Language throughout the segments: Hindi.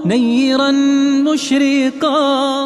नय्यरन मुशरिका।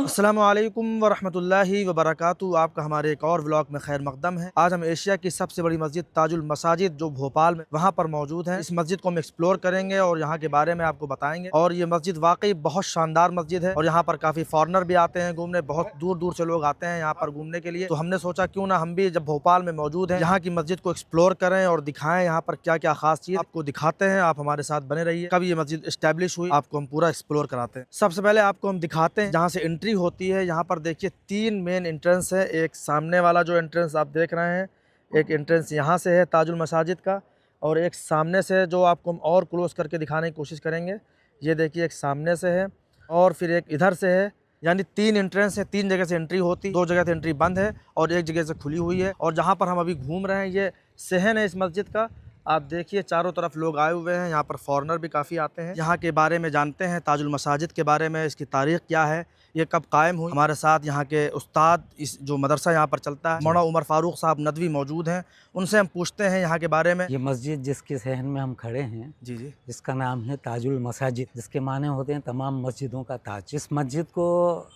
अस्सलामुअलैकुम वरहमतुल्लाहि वबरकातुहू। आपका हमारे एक और व्लॉग में खैर मकदम है। आज हम एशिया की सबसे बड़ी मस्जिद ताजुल मसाजिद जो भोपाल में वहाँ पर मौजूद है, इस मस्जिद को हम एक्सप्लोर करेंगे और यहाँ के बारे में आपको बताएंगे। और ये मस्जिद वाकई बहुत शानदार मस्जिद है और यहाँ पर काफ़ी फॉरनर भी आते हैं घूमने, बहुत दूर दूर से लोग आते हैं यहाँ पर घूमने के लिए। तो हमने सोचा क्यों ना हम भी जब भोपाल में मौजूद हैं यहाँ की मस्जिद को एक्सप्लोर करें और दिखाएं यहाँ पर क्या क्या खास चीज़ आपको दिखाते हैं। आप हमारे साथ बने रहिए। कब ये मस्जिद इस्टेब्लिश हुई आपको हम पूरा एक्सप्लोर कराते हैं। सबसे पहले आपको हम दिखाते हैं जहाँ से एंट्री होती है। यहाँ पर देखिए 3 मेन एंट्रेंस है। एक सामने वाला जो एंट्रेंस आप देख रहे हैं, एक एंट्रेंस यहाँ से है ताजुल मसाजिद का, और एक सामने से जो आपको हम और क्लोज करके दिखाने की कोशिश करेंगे। ये देखिए एक सामने से है और फिर एक इधर से है। यानी 3 एंट्रेंस है, 3 जगह से एंट्री होती, 2 जगह से एंट्री बंद है और 1 जगह से खुली हुई है। और जहाँ पर हम अभी घूम रहे हैं ये सहन है इस मस्जिद का। आप देखिए चारों तरफ लोग आए हुए हैं, यहाँ पर फॉरेनर भी काफ़ी आते हैं। यहाँ के बारे में जानते हैं, ताजुल मसाजिद के बारे में, इसकी तारीख़ क्या है, ये कब कायम हुई। हमारे साथ यहाँ के उस्ताद, इस जो मदरसा यहाँ पर चलता है, मौलाना उमर फारूक साहब नदवी मौजूद हैं। उनसे हम पूछते हैं यहाँ के बारे में। ये मस्जिद जिसके सहन में हम खड़े हैं जी जी, जिसका नाम है ताजुल मसाजिद, जिसके माने होते हैं तमाम मस्जिदों का ताज। इस मस्जिद को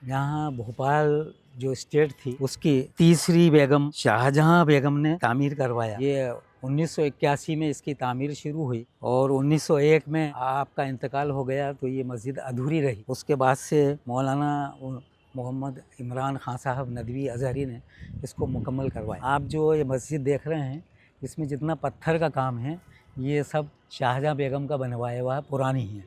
यहाँ भोपाल जो स्टेट थी उसकी तीसरी बेगम शाहजहां बेगम ने तामीर करवाया। ये 1981 में इसकी तामीर शुरू हुई और 1901 में आपका इंतकाल हो गया तो ये मस्जिद अधूरी रही। उसके बाद से मौलाना मोहम्मद इमरान खान साहब नदवी अजहरी ने इसको मुकम्मल करवाया। आप जो ये मस्जिद देख रहे हैं इसमें जितना पत्थर का काम है ये सब शाहजहां बेगम का बनवाया हुआ पुरानी है।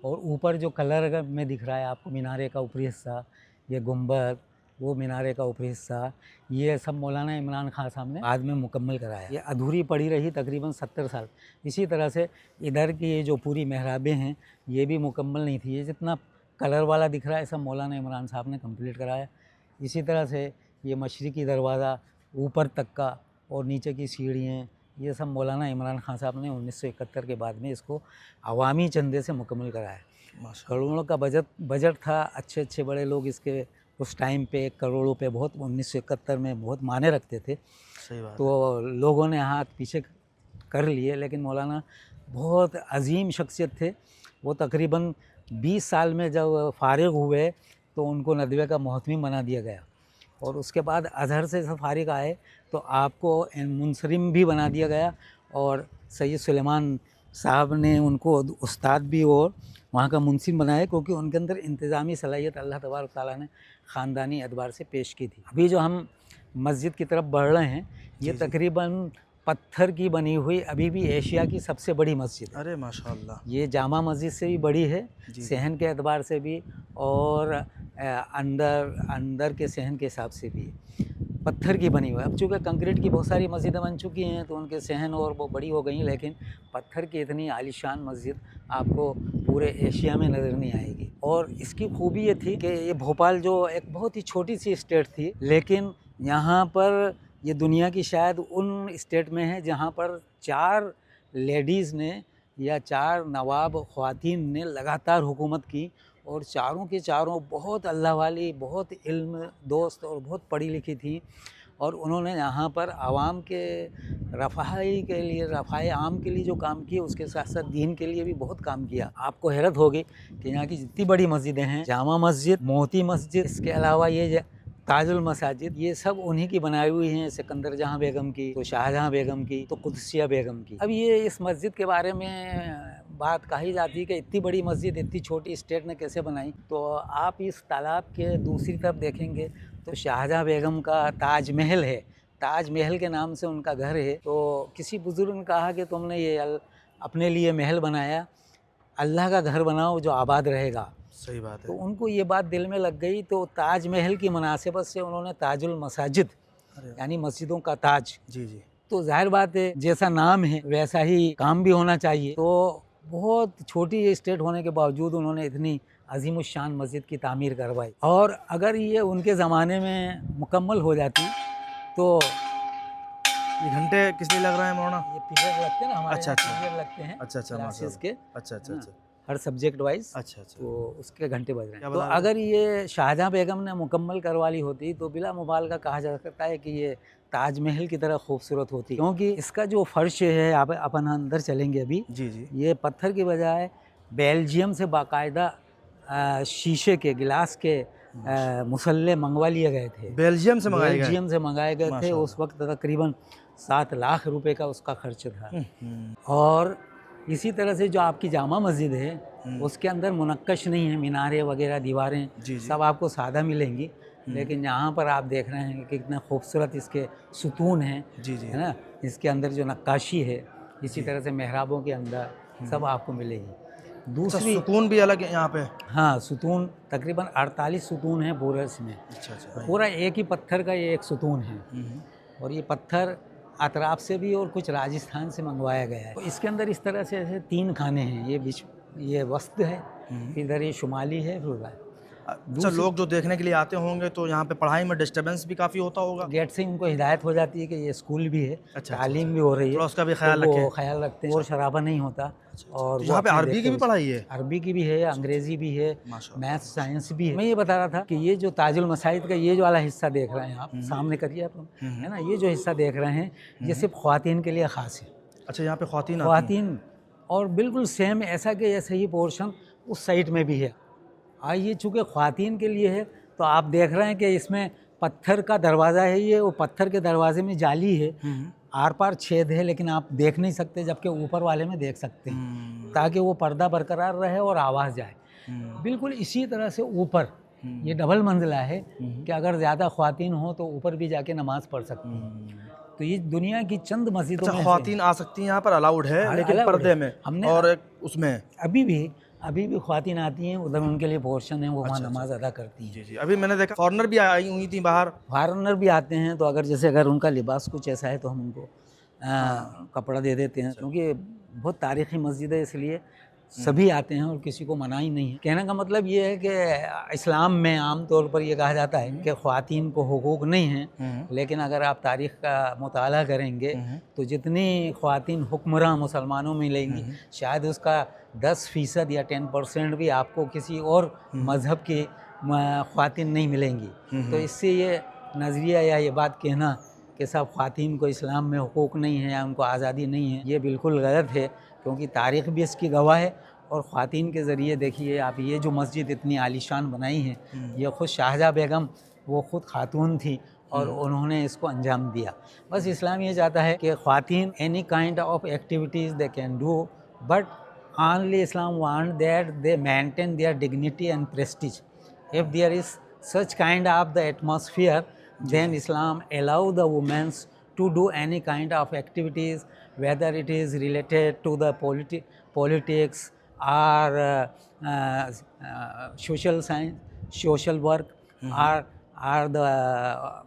और ऊपर जो कलर में दिख रहा है आपको मीनारे का ऊपरी हिस्सा, ये गुंबद, वो मीनारे का ऊपरी हिस्सा, ये सब मौलाना इमरान खान साहब ने बाद में मुकम्मल कराया। ये अधूरी पड़ी रही तकरीबन 70 साल। इसी तरह से इधर की ये जो पूरी मेहराबें हैं ये भी मुकम्मल नहीं थी। ये जितना कलर वाला दिख रहा है सब मौलाना इमरान साहब ने कंप्लीट कराया। इसी तरह से ये मशरिकी दरवाज़ा ऊपर तक का और नीचे की सीढ़ियाँ, ये सब मौलाना इमरान खान साहब ने 1971 के बाद में इसको अवामी चंदे से मुकम्मल कराया। करोड़ों का बजट था। अच्छे अच्छे बड़े लोग इसके उस टाइम पे करोड़ों पे बहुत 1971 में बहुत माने रखते थे। सही बात। तो लोगों ने हाथ पीछे कर लिए, लेकिन मौलाना बहुत अजीम शख्सियत थे। वो तकरीबन 20 साल में जब फारिग हुए तो उनको नदवे का मोहतमिम बना दिया गया और उसके बाद अजहर से फारिग आए तो आपको मुंसरिम भी बना दिया गया और सैयद सुलेमान साहब ने उनको उस्ताद भी और वहाँ का मुंसिम बनाया क्योंकि उनके अंदर इंतज़ामी सलाहियत अल्लाह तबारक ताला ने ख़ानदानी एतबार से पेश की थी। अभी जो हम मस्जिद की तरफ बढ़ रहे हैं ये तकरीबन पत्थर की बनी हुई अभी भी एशिया की सबसे बड़ी मस्जिद है। अरे माशाअल्लाह। ये जामा मस्जिद से भी बड़ी है, सहन के एतबार से भी और अंदर के सहन के हिसाब से भी पत्थर की बनी हुई है। अब चूँकि कंक्रीट की बहुत सारी मस्जिदें बन चुकी हैं तो उनके सहन और वो बड़ी हो गई, लेकिन पत्थर की इतनी आलीशान मस्जिद आपको पूरे एशिया में नज़र नहीं आएगी। और इसकी खूबी ये थी कि ये भोपाल जो एक बहुत ही छोटी सी स्टेट थी, लेकिन यहाँ पर ये दुनिया की शायद उन स्टेट में है जहाँ पर 4 लेडीज़ ने या 4 नवाब ख़वातीन ने लगातार हुकूमत की और चारों के चारों बहुत अल्लाह वाली, बहुत इल्म दोस्त और बहुत पढ़ी लिखी थी। और उन्होंने यहाँ पर आवाम के रफ़ाई के लिए, रफ़ाए आम के लिए जो काम किए उसके साथ साथ दीन के लिए भी बहुत काम किया। आपको हैरत होगी कि यहाँ की जितनी बड़ी मस्जिदें हैं, जामा मस्जिद, मोती मस्जिद, इसके अलावा ये ताजुल मसाजिद, ये सब उन्हीं की बनाई हुई हैं। सिकंदर जहाँ बेगम की, तो शाहजहां बेगम की, तो कुदसिया बेगम की। अब ये इस मस्जिद के बारे में बात कही जाती है कि इतनी बड़ी मस्जिद इतनी छोटी स्टेट ने कैसे बनाई। तो आप इस तालाब के दूसरी तरफ देखेंगे तो शाहजहां बेगम का ताज महल है। ताज महल के नाम से उनका घर है। तो किसी बुजुर्ग ने कहा कि तुमने ये अपने लिए महल बनाया, अल्लाह का घर बनाओ जो आबाद रहेगा। सही बात है। तो उनको ये बात दिल में लग गई तो ताज महल की मुनासिबत से उन्होंने ताजुल मसाजिद यानी मस्जिदों का ताज। जी जी। तो जाहिर बात है जैसा नाम है वैसा ही काम भी होना चाहिए। तो बहुत छोटी स्टेट होने के बावजूद उन्होंने इतनी अजीमुशान मस्जिद की तामीर करवाई। और अगर ये उनके ज़माने में मुकम्मल हो जाती तो ये घंटे किस लिए लग रहे हैं मौलाना? ये पीरियड लगते हैं ना हमारे अच्छा, यहाँ, अच्छा। पीरियड लगते हैं अच्छा अच्छा, क्लासेस माशाल्लाह। के, अच्छा अच्छा हाँ, अच्छा हर सब्जेक्ट वाइज, अच्छा अच्छा। तो उसके घंटे बज रहे क्या हैं। तो बता रहे अगर ये शाहजहाँ बेगम ने मुकम्मल करवा ली होती तो बिला मुबालगा कहा जा सकता है कि ये ताजमहल की तरह खूबसूरत होती, क्योंकि इसका जो फर्श है, आप अपन अंदर चलेंगे अभी, जी जी। ये पत्थर की बजाय बेल्जियम से बाकायदा शीशे के, गिलास के मुसल्ले मंगवा लिए गए थे। बेल्जियम से मंगाए गए? बेल्जियम से मंगाए गए थे। माशाल्लाह। उस वक्त तकरीबन 7 लाख रुपए का उसका खर्च था। हम्म, और इसी तरह से जो आपकी जामा मस्जिद है, हम्म। उसके अंदर मुनक्कश नहीं है, मीनारे वगैरह, दीवारें जी, जी। सब आपको सादा मिलेंगी। लेकिन यहाँ पर आप देख रहे हैं कि कितना खूबसूरत इसके सुतून हैं, जी जी। है ना। इसके अंदर जो नक्काशी है, इसी तरह से मेहराबों के अंदर सब आपको मिलेगी। अच्छा, दूसरी, सुकून भी अलग है यहाँ पे? हाँ, सुतून तकरीबन 48 सुतून हैं पूरे इसमें। अच्छा अच्छा। पूरा एक ही पत्थर का ये एक सुतून है। हम्म, और ये पत्थर अतराफ से भी और कुछ राजस्थान से मंगवाया गया है। तो इसके अंदर इस तरह से ऐसे 3 खाने हैं, ये बीच, ये वस्त है, इधर ये शुमाली है, फिर उधर। अच्छा, लोग जो देखने के लिए आते होंगे तो यहाँ पे पढ़ाई में डिस्टर्बेंस भी काफ़ी होता होगा? गेट से उनको हिदायत हो जाती है कि ये स्कूल भी है, अच्छा, तालीम भी हो रही है, थोड़ा उसका भी ख्याल तो वो रखें। ख्याल रखते हैं और शराबा नहीं होता। और तो वो यहाँ पे अपने अरबी देखते की भी हैं, पढ़ाई है? अरबी की भी है, अंग्रेजी भी है, माशाल्लाह। मैथ्स साइंस भी है। मैं ये बता रहा था कि ये जो ताजुल मसाजिद का ये जो वाला हिस्सा देख रहे हैं आप, सामने करिए आप लोग, है ना, ये जो हिस्सा देख रहे हैं, ये सिर्फ ख्वातीन के लिए ख़ास है। अच्छा, यहाँ पे ख्वातीन आती हैं? ख्वातीन, और बिल्कुल सेम ऐसा कि ऐसा ही पोर्शन उस साइड में भी है। ये चूँकि ख्वातीन के लिए है, तो आप देख रहे हैं कि इसमें पत्थर का दरवाज़ा है ये, वो पत्थर के दरवाजे में जाली है, आर पार छेद है, लेकिन आप देख नहीं सकते, जबकि ऊपर वाले में देख सकते हैं, ताकि वो पर्दा बरकरार रहे और आवाज़ जाए। बिल्कुल इसी तरह से ऊपर ये डबल मंजिला है कि अगर ज़्यादा ख्वातीन हो तो ऊपर भी जाके नमाज़ पढ़ सकती हैं। तो ये दुनिया की चंद मस्जिदों अच्छा, में ख्वातीन आ सकती हैं यहाँ पर, अलाउड है, लेकिन allowed पर्दे है। में हमने और एक उसमें। अभी भी ख्वातीन आती हैं, उधर उनके लिए पोर्शन है, वो वहाँ नमाज अदा करती हैं। जी जी। अभी मैंने देखा फॉरेनर भी आई हुई थी बाहर। फॉरेनर भी आते हैं, तो अगर उनका लिबास कुछ ऐसा है तो हम उनको कपड़ा दे देते हैं, क्योंकि बहुत तारीख़ी मस्जिद है, इसलिए सभी आते हैं और किसी को मना ही नहीं है। कहने का मतलब ये है कि इस्लाम में आम तौर पर ये कहा जाता है कि ख़वातीन को हुकूक नहीं हैं, लेकिन अगर आप तारीख़ का मुताला करेंगे तो जितनी ख़वातीन हुक्मरान मुसलमानों में मिलेंगी, शायद उसका 10% या 10% भी आपको किसी और मज़हब की ख़वातीन नहीं मिलेंगी। तो इससे ये नज़रिया या ये बात कहना कि सब ख़वातीन को इस्लाम में हुकूक नहीं है या उनको आज़ादी नहीं है, ये बिल्कुल गलत है, क्योंकि तारीख़ भी इसकी गवाह है। और ख़वातीन के ज़रिए देखिए आप, ये जो मस्जिद इतनी आलीशान बनाई है, ये ख़ुद शाहजहाँ बेगम, वो ख़ुद खातून थी और उन्होंने इसको अंजाम दिया। बस इस्लाम ये चाहता है कि ख़वातीन any kind of activities they can do, but only Islam want that they maintain their dignity and prestige. If there is such kind of the atmosphere, then Islam allow the women to do any kind of activities, whether it is related to the politics or social science, social work, or the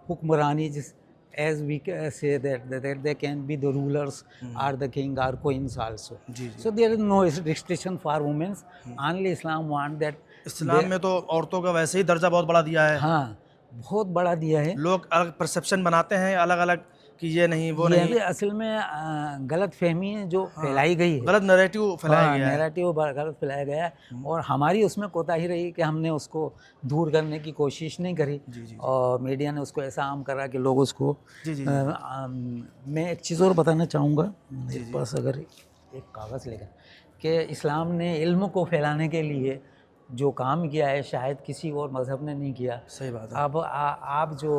hukmranis, as we say that they can be the rulers or the king or queens also. So there is no restriction for women. Only Islam want that. इस्लाम में तो औरतों का वैसे ही दर्जा बहुत बड़ा दिया है। हाँ, बहुत बड़ा दिया है। लोग अलग परसेप्शन बनाते हैं अलग अलग कि ये नहीं वो ये नहीं। भी असल में गलत फहमी है जो फैलाई गई है, गलत नैरेटिव फैलाया गया है। नैरेटिव गलत फैलाया गया है, और हमारी उसमें कोताही रही कि हमने उसको दूर करने की कोशिश नहीं करी। और मीडिया ने उसको ऐसा आम करा कि लोग उसको मैं एक चीज़ और बताना चाहूँगा, मेरे पास अगर एक कागज़ लेकर, कि इस्लाम ने इल्म को फैलाने के लिए जो काम किया है शायद किसी और मज़हब ने नहीं किया। सही बात है। अब आप जो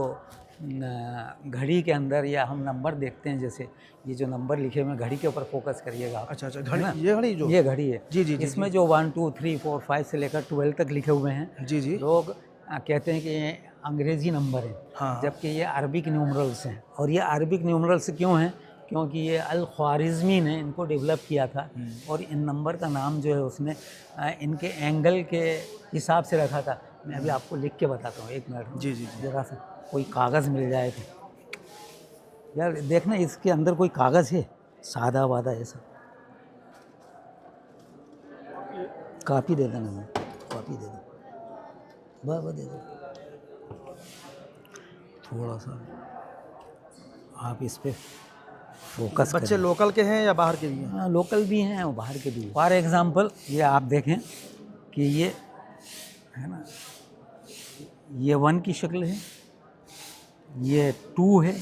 घड़ी के अंदर या हम नंबर देखते हैं, जैसे ये जो नंबर लिखे हुए घड़ी के ऊपर फोकस करिएगा आप। अच्छा अच्छा, घड़ी, ये घड़ी जो ये घड़ी है जी जी, इसमें जो 1 2 3 4 5 से लेकर 12 तक लिखे हुए हैं, जी जी, लोग कहते हैं कि ये अंग्रेज़ी नंबर है। हाँ। जबकि ये अरबिक न्यूमरल्स हैं। और ये अरबिक न्यूमरल्स क्यों हैं? क्योंकि ये अल-ख्वारिज़मी ने इनको डेवलप किया था, और इन नंबर का नाम जो है उसने इनके एंगल के हिसाब से रखा था। मैं अभी आपको लिख के बताता हूँ, 1 मिनट। जी जी, ज़रा सा कोई कागज़ मिल जाए तो। यार देखना, इसके अंदर कोई कागज़ है सादा वादा ऐसा? कापी दे देना, मैं कापी कॉपी दे दो, बस दे दो। थोड़ा सा आप इस पे फोकस बच्चे करें। लोकल के हैं या बाहर के भी हैं? हाँ, लोकल भी हैं और बाहर के भी हैं। फॉर एग्ज़ाम्पल ये आप देखें कि ये है ना, ये 1 की शक्ल है, ये 2 है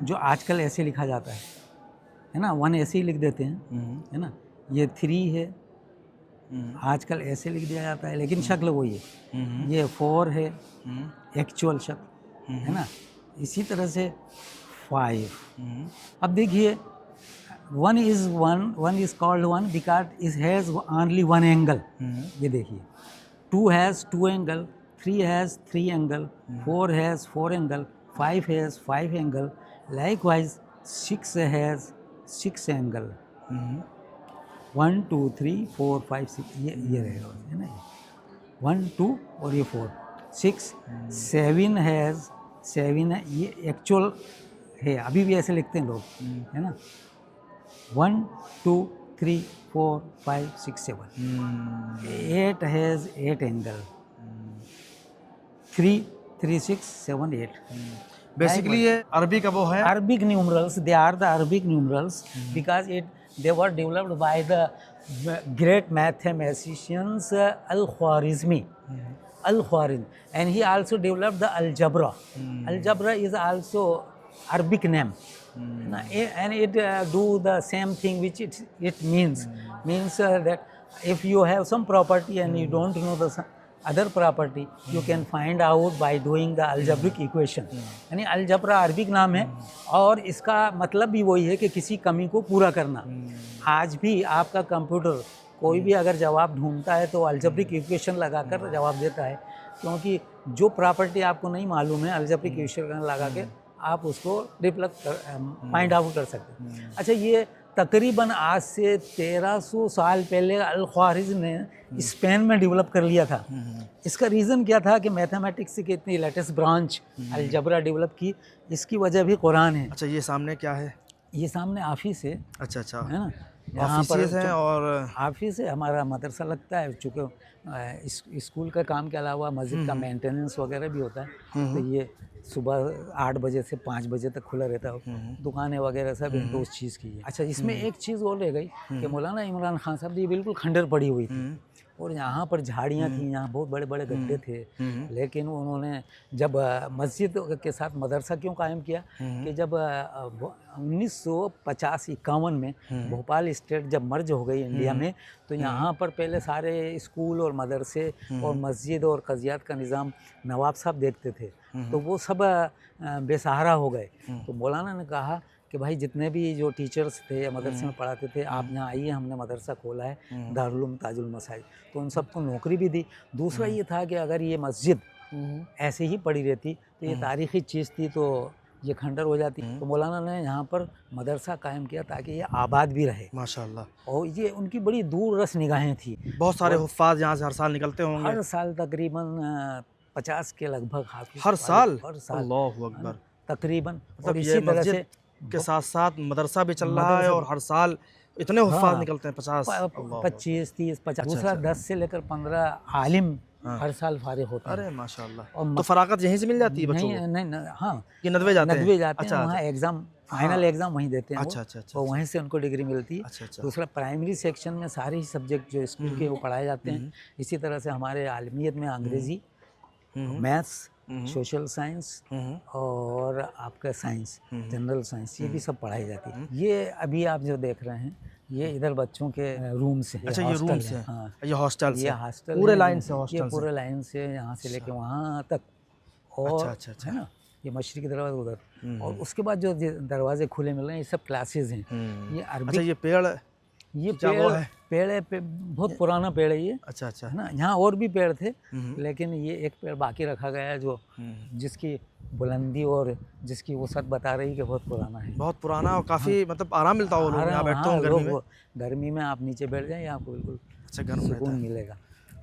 जो आजकल ऐसे लिखा जाता है ना, 1 ऐसे ही लिख देते हैं, है ना। ये 3 है, आजकल ऐसे लिख दिया जाता है लेकिन शक्ल वही है। ये 4 है, एक्चुअल शक्ल, है ना। इसी तरह से 5। अब देखिए 1 is called 1 because it has only 1 angle। ये देखिए 2 has 2 angle, 3 has 3 angle, 4 has 4 angle, 5 has 5 angle, likewise 6 has 6 angle। 1 2 3 4 5 6 ये रहेगा, है ना। 1 2 और ये 4 6 7 हैज़ 7 है, ये एक्चुअल है, अभी भी ऐसे लिखते हैं लोग, है ना। 1 2 3 4 5 6 7 8 हैज़ 8 एंगल, 3 3 6 7 8। बेसिकली ये अरबी का वो है। Arabic numerals, they are the Arabic numerals because they were developed by the great mathematicians Al-Khwarizmi. Al-Khwarizmi, and he also developed the algebra. Algebra is also Arabic name, and it do the same thing which it means that if you have some property and you don't know the other property, you can find out by doing the algebraic equation। यानी अलजबरा अरबिक नाम है और इसका मतलब भी वही है कि किसी कमी को पूरा करना। आज भी आपका कंप्यूटर कोई भी अगर जवाब ढूंढता है तो अलजब्रिक इक्वेशन लगाकर जवाब देता है, क्योंकि जो प्रॉपर्टी आपको नहीं मालूम है अलजब्रिक इक्वेशन लगा के आप उसको फाइंड आउट कर सकते हैं। अच्छा, ये तकरीबन आज से 1300 साल पहले अल-ख्वारिज़्म ने स्पेन में डेवलप कर लिया था। इसका रीज़न क्या था कि मैथमेटिक्स की इतनी लेटेस्ट ब्रांच अलजबरा डेवलप की, इसकी वजह भी कुरान है। अच्छा, ये सामने क्या है? ये सामने ऑफिस है। अच्छा अच्छा, है ना, यहाँ पर है और ऑफिस है, हमारा मदरसा लगता है, चूँकि स्कूल का काम के अलावा मस्जिद का मेंटेनेंस वगैरह भी होता है। तो ये सुबह 8 बजे से 5 बजे तक खुला रहता है, दुकानें वगैरह सब तो उस चीज़ की है। अच्छा, इसमें एक चीज़ और रह गई कि मौलाना इमरान खान साहब ये बिल्कुल खंडर पड़ी हुई थी और यहाँ पर झाड़ियाँ थी, यहाँ बहुत बड़े बड़े गड्ढे थे, लेकिन उन्होंने जब मस्जिद के साथ मदरसा क्यों कायम किया कि जब 1950-51 में भोपाल स्टेट जब मर्ज हो गई इंडिया में, तो यहाँ पर पहले सारे स्कूल और मदरसे और मस्जिद और कज़ियात का निज़ाम नवाब साहब देखते थे, तो वो सब बेसहारा हो गए। तो मौलाना ने कहा कि भाई जितने भी जो टीचर्स थे या मदरसे में पढ़ाते थे, आप यहाँ आइए, हमने मदरसा खोला है दारुल उलूम ताजुल मसाजिद, तो उन सबको नौकरी भी दी। दूसरा ये था कि अगर ये मस्जिद ऐसे ही पड़ी रहती तो ये तारीख़ी चीज़ थी तो ये खंडर हो जाती। तो मौलाना ने यहाँ पर मदरसा कायम किया ताकि ये आबाद भी रहे। माशाल्लाह। और ये उनकी बड़ी दूररस निगाहें थी। बहुत सारे हुफ़्फ़ाज़ यहाँ से हर साल निकलते होंगे। हर साल तकरीबन 50 के लगभग हाफिज़ हर साल? हर साल, अल्लाहु अकबर। तकरीबन। मतलब और ये इसी तरह से के साथ साथ मदरसा भी चल रहा है और हर साल इतने हुफ़्फ़ाज़ निकलते हैं 50 25 30 50। दूसरा 10 से लेकर 15 आलिम हर साल फारिग होता है। अरे माशाल्लाह। तो फरागत यहीं से मिल जाती है बच्चों को? नहीं, हाँ, ये नदवे जाते हैं। अच्छा, वहाँ एग्ज़ाम फाइनल एग्ज़ाम वहीं देते हैं। अच्छा, और वहीं से उनको डिग्री मिलती है। अच्छा। दूसरा प्राइमरी सेक्शन में सारे ही सब्जेक्ट जो स्कूल के वो पढ़ाए जाते हैं। इसी तरह से हमारे आलमियत में अंग्रेज़ी, मैथ्स, सोशल साइंस और आपका साइंस, जनरल साइंस, ये भी सब पढ़ाई जाती है। ये अभी आप जो देख रहे हैं ये इधर बच्चों के रूम्स हैं। अच्छा, ये रूम्स हैं। हाँ, ये हॉस्टल ये हॉस्टल पूरे लाइन से हॉस्टल, ये पूरे लाइन से यहाँ से लेके वहाँ तक। और अच्छा। है ना, ये मशरिकी दरवाज़ा उधर, और उसके बाद जो दरवाजे खुले मिल रहे हैं ये सब क्लासेज हैं। ये अरबी। अच्छा, ये पेड़ पेड़ है, बहुत पुराना पेड़ है ये। अच्छा है ना, यहाँ और भी पेड़ थे लेकिन ये एक पेड़ बाकी रखा गया है जो जिसकी बुलंदी और जिसकी वसअत बता रही कि बहुत पुराना है। बहुत पुराना और काफ़ी मतलब आराम मिलता हो लोग यहाँ बैठते हो गर्मी में। गर्मी में आप नीचे बैठ जाएं, आपको बिल्कुल अच्छा गर्म सुकून मिलेगा।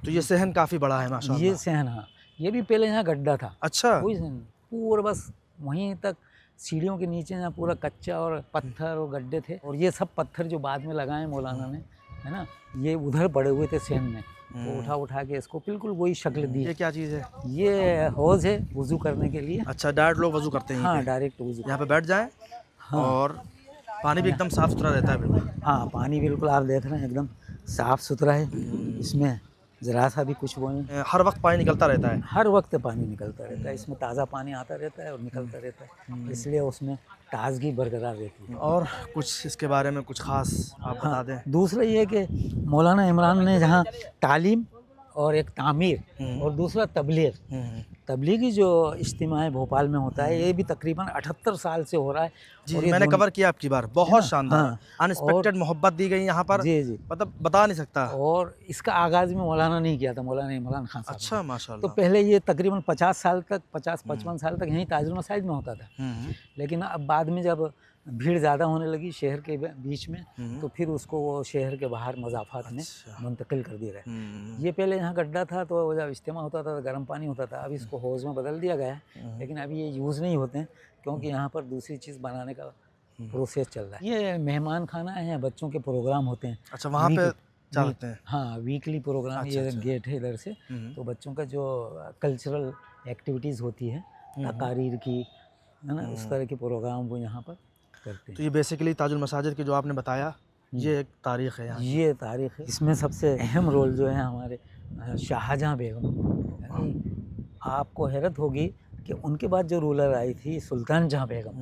तो ये सहन काफ़ी बड़ा है माशाल्लाह। ये सहन, हाँ, ये भी पहले यहाँ गड्ढा था। अच्छा, कोई सहन पूरा बस वहीं तक सीढ़ियों के नीचे यहाँ पूरा कच्चा और पत्थर और गड्ढे थे, और ये सब पत्थर जो बाद में लगाए मौलाना ने, है ना, ये उधर पड़े हुए थे सेन में, तो उठा उठा के इसको बिल्कुल वही शक्ल दी। ये क्या चीज़ है? ये हौज है वज़ू करने के लिए। अच्छा, डायरेक्ट लोग वजू करते हैं हाँ, यहीं पे? डायरेक्ट वज़ू। यहाँ पे बैठ जाएं हाँ और पानी भी एकदम साफ़ सुथरा रहता है बिल्कुल। हाँ, पानी बिल्कुल आप देख रहे हैं एकदम साफ़ सुथरा है, इसमें ज़रा सा भी कुछ वो नहीं। हर वक्त पानी निकलता रहता है? हर वक्त पानी निकलता रहता है, इसमें ताज़ा पानी आता रहता है और निकलता रहता है, इसलिए उसमें ताजगी बरकरार रहती है। और कुछ इसके बारे में कुछ ख़ास आप बता दें। दूसरा ये कि मौलाना इमरान ने जहाँ तालीम और एक तामीर और दूसरा तबलीग, तबलीगी जो इज्तिमा है भोपाल में होता है, ये भी तकरीबन 78 साल से हो रहा है। जी, और ये मैंने कवर किया आपकी बार, बहुत शानदार, हाँ, अनएक्सपेक्टेड मोहब्बत दी गई यहाँ पर। जी जी, मतलब बता नहीं सकता। और इसका आगाज़ में मौलाना नहीं किया था, मौलाना इमरान खान साहब ने। अच्छा, तो माशाल्लाह। पहले ये तकरीबन 50 साल तक 50-55 साल तक यहीं ताजुल मसाजिद में होता था, लेकिन अब बाद में जब भीड़ ज़्यादा होने लगी शहर के बीच में, तो फिर उसको वो शहर के बाहर मज़ाफ़ात में मुंतकिल कर दिया गया। ये पहले यहाँ गड्ढा था, तो जब इज्तिमा होता था तो गर्म पानी होता था, अब इसको हौज़ में बदल दिया गया है, लेकिन अभी ये यूज़ नहीं होते हैं क्योंकि यहाँ पर दूसरी चीज़ बनाने का प्रोसेस चल रहा है। ये मेहमान खाना है, बच्चों के प्रोग्राम होते हैं। अच्छा, वहाँ पे चलते हैं? हाँ, वीकली प्रोग्राम। अच्छा, ये अच्छा। गेट है इधर से, तो बच्चों का जो कल्चरल एक्टिविटीज़ होती है, तकारीर की, है ना, उस तरह के प्रोग्राम वो यहाँ पर करते हैं। तो ये बेसिकली ताजुल मसाजिद की जो आपने बताया, ये एक तारीख़ है यहाँ की। ये तारीख़ है, इसमें सबसे अहम रोल जो है हमारे शाहजहाँ बेगम। यानी आपको हैरत होगी कि उनके बाद जो रूलर आई थी सुल्तान जहाँ बेगम,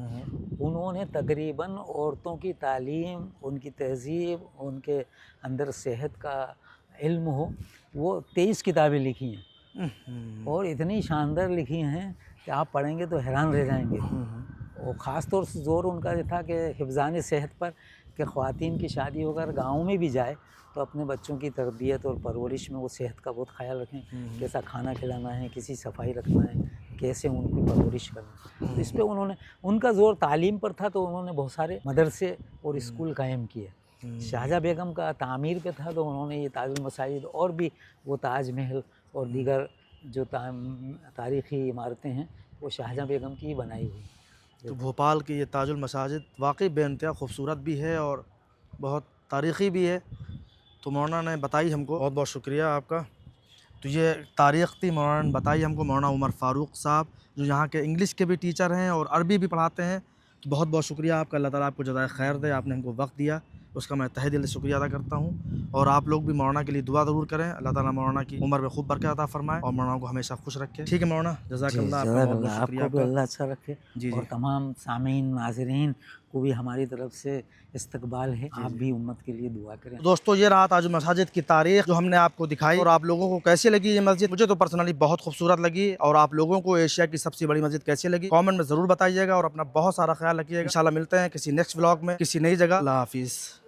उन्होंने तकरीबन औरतों की तालीम, उनकी तहज़ीब, उनके अंदर सेहत का इल्म हो, वो 23 किताबें लिखी हैं और इतनी शानदार लिखी हैं कि आप पढ़ेंगे तो हैरान रह जाएंगे। और ख़ास तौर से ज़ोर उनका ये था कि हिफ़्ज़ान सेहत पर, कि ख़वातीन की शादी होकर गाँव में भी जाए तो अपने बच्चों की तरबियत और परवरिश में वो सेहत का बहुत ख़याल रखें, कैसा खाना खिलाना है, कैसी सफाई रखना है, कैसे उनकी परवरिश करना है। तो इस पर उन्होंने, उनका ज़ोर तालीम पर था, तो उन्होंने बहुत सारे मदरसे और स्कूल कायम किए। शाहजहाँ बेगम का तामीर पे था, तो उन्होंने ये ताजुल मसाजिद और भी वो ताज महल और दीगर जो तारीख़ी इमारतें हैं वो शाहजहाँ बेगम की ही बनाई हुई। तो भोपाल की ये ताजुल मसाजिद वाकई बेइंतहा खूबसूरत भी है और बहुत तारीख़ी भी है। तो मौलाना ने बताई हमको, बहुत बहुत शुक्रिया आपका। तो ये तारीख़ थी मौलाना ने बताई हमको, मौलाना उमर फ़ारूक साहब, जो यहाँ के इंग्लिश के भी टीचर हैं और अरबी भी पढ़ाते हैं। तो बहुत बहुत शुक्रिया आपका, अल्लाह ताला आपको जज़ाए खैर दे, आपने हमको वक्त दिया, उसका मैं तहे दिल से शुक्रिया अदा करता हूँ। और आप लोग भी मौलाना के लिए दुआ ज़रूर करें, अल्लाह ताला मौलाना की उम्र में खूब बरकत अता फरमाए और मौलाना को हमेशा खुश रखे। ठीक है मौलाना, जज़ाकल्लाह, आपका बहुत बहुत शुक्रिया। आपको भी अल्लाह अच्छा रखे जी, और जी। तमाम सामीन नाज़रीन को भी हमारी तरफ से इस्तकबाल है, आप भी उम्मत के लिए दुआ करें। दोस्तों, ये रहा ताजुल मसाजिद की तारीख़ जो हमने आपको दिखाई। और आप लोगों को कैसी लगी ये मस्जिद? मुझे तो पर्सनली बहुत खूबसूरत लगी। और आप लोगों को एशिया की सबसे बड़ी मस्जिद कैसी लगी कमेंट में ज़रूर बताइएगा और अपना बहुत सारा ख्याल रखिएगा। इंशाल्लाह मिलते हैं किसी नेक्स्ट व्लॉग में, किसी नई जगह। अल्लाह हाफिज़।